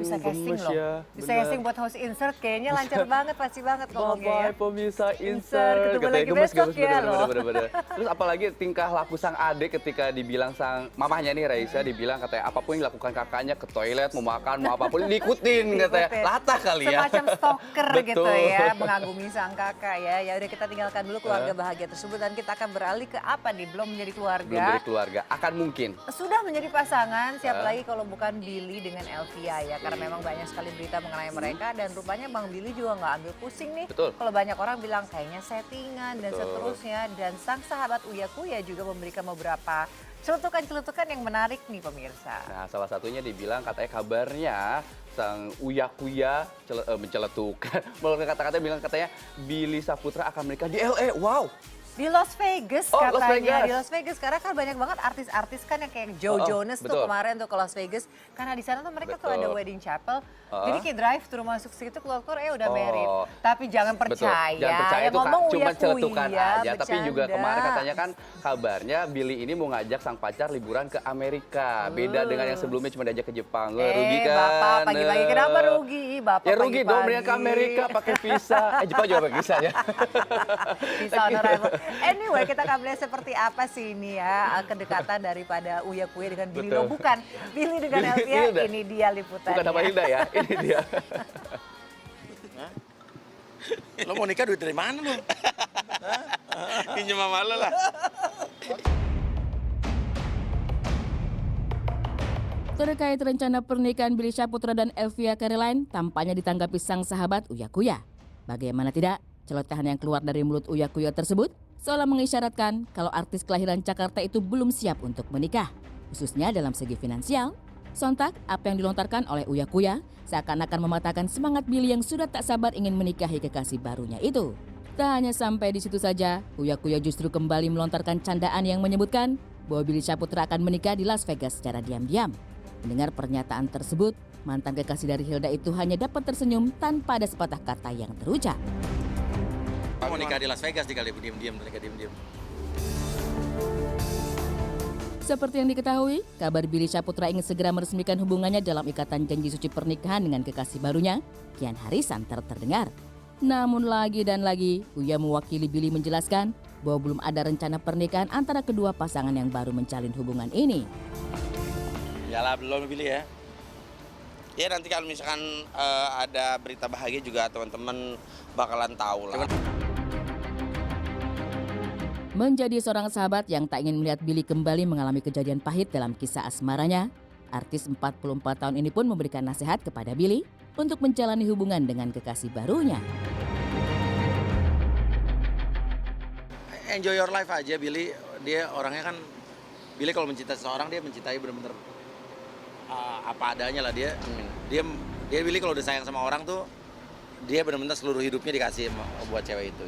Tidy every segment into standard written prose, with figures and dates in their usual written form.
bisa casting gemes loh. ya. Bisa Bener. casting buat host insert kayaknya lancar banget, pasti banget ngomongnya ya. Bye pemirsa Insert, insert. ketemu lagi besok ya loh. Bener. Terus apalagi tingkah laku sang adik ketika dibilang sang mamahnya nih Raisa dibilang katanya apapun yang dilakukan kakaknya ke toilet, mau makan, mau apapun diikutin katanya. Latah kali ya. Semacam stalker gitu Betul. ya, mengagumi sang kakak ya. Ya udah kita tinggalkan dulu keluarga bahagia tersebut dan kita akan beralih ke apa nih? Belum menjadi keluarga. Belum jadi keluarga, akan mungkin. Sudah menjadi pasangan, siapa lagi kalau bukan Billy dengan Elvia ya. Karena memang banyak sekali berita mengenai mereka dan rupanya Bang Billy juga nggak ambil pusing nih. Betul. Kalau banyak orang bilang kayaknya settingan dan Betul. seterusnya. Dan sang sahabat Uya Kuya juga memberikan beberapa celetukan-celetukan yang menarik nih pemirsa. Nah, salah satunya dibilang katanya kabarnya sang Uya Kuya menceletukan. Menurut kata-kata bilang katanya Billy Saputra akan menikah di LA. Wow. Di Las Vegas Oh, katanya, Las Vegas. di Las Vegas karena kan banyak banget artis-artis kan yang kayak Joe Jonas tuh betul. kemarin tuh ke Las Vegas. Karena di sana tuh mereka tuh ada Betul. wedding chapel. Jadi kayak drive thru masuk situ keluar-keluar udah Oh. married. Tapi jangan percaya. Jangan percaya yang itu ngomong cuma Uya celetukan Kuya, aja. Tapi juga bercanda. kemarin katanya kan kabarnya Billy ini mau ngajak sang pacar liburan ke Amerika. Beda dengan yang sebelumnya cuma diajak ke Jepang. Rugi kan? Bapak pagi-pagi kenapa rugi? Bapak Ya rugi dong, mendingan ke pagi-pagi. Amerika pakai visa. Jepang juga pakai visa ya. Bisa on arrival. Anyway, kita akan melihat seperti apa sih ini ya kedekatan daripada Uya Kuya dengan Billy. Betul. Loh bukan, Billy dengan Billy Elvia, Hilda. ini dia liputannya. Bukan nama Hilda ya, ini dia. Lo mau nikah duit dari mana lo? Pinjam sama lo lah. Terkait rencana pernikahan Billy Saputra dan Elvia Caroline tampaknya ditanggapi sang sahabat Uya Kuya. Bagaimana tidak, celotehan yang keluar dari mulut Uya Kuya tersebut seolah mengisyaratkan kalau artis kelahiran Jakarta itu belum siap untuk menikah, khususnya dalam segi finansial. Sontak, apa yang dilontarkan oleh Uya Kuya seakan-akan mematahkan semangat Billy yang sudah tak sabar ingin menikahi kekasih barunya itu. Tak hanya sampai di situ saja, Uya Kuya justru kembali melontarkan candaan yang menyebutkan bahwa Billy Saputra akan menikah di Las Vegas secara diam-diam. Mendengar pernyataan tersebut, mantan kekasih dari Hilda itu hanya dapat tersenyum tanpa ada sepatah kata yang terucap. Mau nikah di Las Vegas dikali diem-diem, nikah diem-diem. Seperti yang diketahui, kabar Billy Saputra ingin segera meresmikan hubungannya dalam ikatan janji suci pernikahan dengan kekasih barunya, kian hari santer terdengar. Namun lagi dan lagi, Uya mewakili Billy menjelaskan bahwa belum ada rencana pernikahan antara kedua pasangan yang baru menjalin hubungan ini. Yalah belum pilih ya. Ya nanti kalau misalkan ada berita bahagia juga teman-teman bakalan tahu lah. Menjadi seorang sahabat yang tak ingin melihat Billy kembali mengalami kejadian pahit dalam kisah asmaranya, artis 44 tahun ini pun memberikan nasihat kepada Billy untuk menjalani hubungan dengan kekasih barunya. Enjoy your life aja Billy. Dia orangnya kan, Billy kalau mencintai seseorang dia mencintai benar-benar apa adanya lah dia. Dia Billy kalau udah sayang sama orang tuh dia benar-benar seluruh hidupnya dikasih buat cewek itu.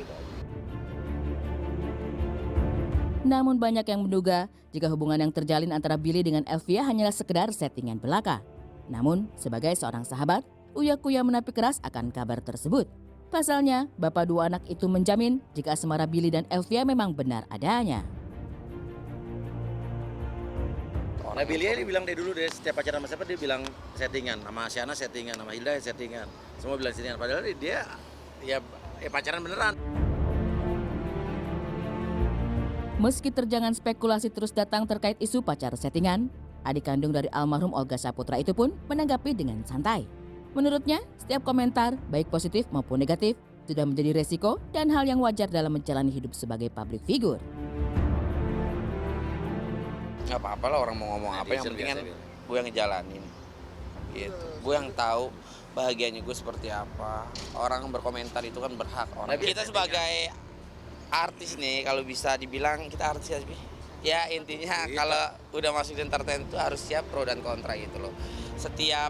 Namun banyak yang menduga jika hubungan yang terjalin antara Billy dengan Elvia hanyalah sekedar settingan belaka. Namun sebagai seorang sahabat, Uya Kuya menapi keras akan kabar tersebut. Pasalnya, bapak dua anak itu menjamin jika asmara Billy dan Elvia memang benar adanya. Nah Billy dia bilang dari dulu deh, setiap pacaran sama siapa dia bilang settingan, sama Siana settingan, sama Hilda settingan, semua bilang settingan. Padahal dia ya pacaran beneran. Meski terjangan spekulasi terus datang terkait isu pacar settingan, adik kandung dari almarhum Olga Saputra itu pun menanggapi dengan santai. Menurutnya, setiap komentar, baik positif maupun negatif, sudah menjadi resiko dan hal yang wajar dalam menjalani hidup sebagai public figure. Gak apa-apa lah orang mau ngomong apa, yang penting kan gue yang ngejalanin gitu. Gue yang tahu bahagianya gue seperti apa. Orang berkomentar itu kan berhak orang. Kita sebagai artis nih, kalau bisa dibilang kita artis ya intinya kalau udah masuk di entertain itu harus siap pro dan kontra gitu loh. Setiap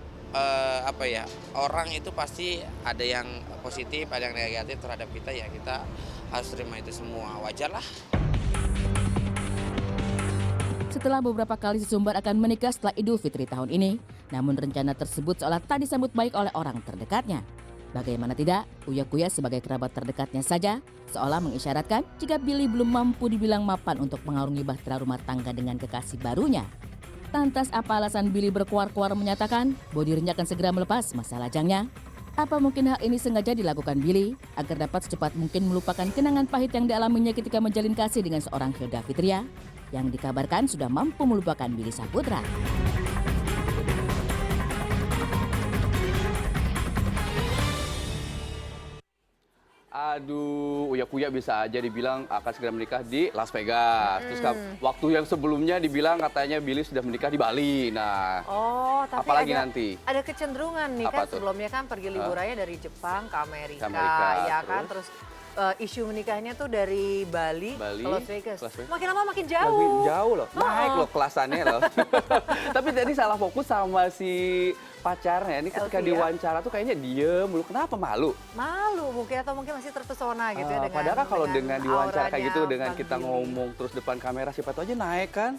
orang itu pasti ada yang positif, ada yang negatif terhadap kita, ya kita harus terima itu semua, wajar lah. Setelah beberapa kali sesumbar akan menikah setelah Idul Fitri tahun ini, namun rencana tersebut seolah tak disambut baik oleh orang terdekatnya. Bagaimana tidak, Uya Kuya sebagai kerabat terdekatnya saja seolah mengisyaratkan jika Billy belum mampu dibilang mapan untuk mengarungi bahtera rumah tangga dengan kekasih barunya. Lantas apa alasan Billy berkuar-kuar menyatakan bahwa dirinya akan segera melepas masa lajangnya? Apa mungkin hal ini sengaja dilakukan Billy agar dapat secepat mungkin melupakan kenangan pahit yang dialaminya ketika menjalin kasih dengan seorang Hilda Fitria yang dikabarkan sudah mampu melupakan Billy Saputra? Aduh, Uya Kuya bisa aja dibilang akan segera menikah di Las Vegas. Terus waktu yang sebelumnya dibilang katanya Billy sudah menikah di Bali. Nah, Oh, tapi apalagi ada, nanti? ada kecenderungan nih Apa kan tuh? sebelumnya kan pergi liburannya dari Jepang ke Amerika, Ke Amerika, ya kan terus isu menikahnya tuh dari Bali, Bali, ke Las Vegas. Las Vegas. Makin lama makin Lebih jauh. jauh loh, naik loh kelasannya loh. Tapi tadi salah fokus sama si pacarnya. Ini ketika Elvia. diwawancara tuh kayaknya diem mulu. Kenapa malu? Malu mungkin atau mungkin masih terpesona gitu ya dengan Padahal kan kalau dengan diwawancara kayak gitu, auranya dengan Bang kita Billy. ngomong terus depan kamera, siapa tahu aja naik kan?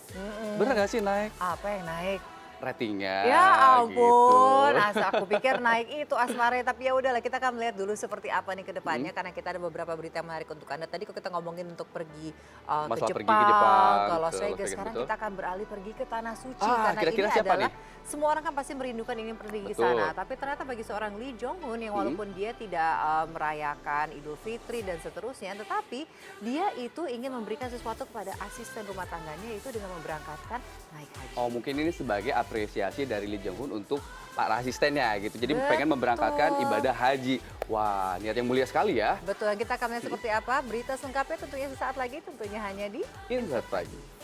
Bener gak sih naik Apa yang naik? ratingnya? Ya ampun, gitu. asa aku pikir naik itu asmara, tapi ya udahlah kita akan melihat dulu seperti apa nih ke depannya karena kita ada beberapa berita menarik untuk Anda. Tadi kalau kita ngomongin untuk pergi Masalah ke pergi Jepang, ke Jepang, ke Las ke Las Vegas, Vegas, sekarang betul. kita akan beralih pergi ke Tanah Suci karena kira-kira ini siapa adalah nih? semua orang kan pasti merindukan ingin pergi ke Betul. sana, tapi ternyata bagi seorang Lee Jong Hun yang walaupun dia tidak merayakan Idul Fitri dan seterusnya, tetapi dia itu ingin memberikan sesuatu kepada asisten rumah tangganya itu dengan memberangkatkan naik haji. Oh mungkin ini sebagai apresiasi dari Lee Jong Un untuk para asistennya gitu. Jadi Betul. pengen memberangkatkan ibadah haji. Wah, niat yang mulia sekali ya. Betul, kita akan melihat seperti apa berita selengkapnya tentunya sesaat lagi, tentunya hanya di Insert Pagi.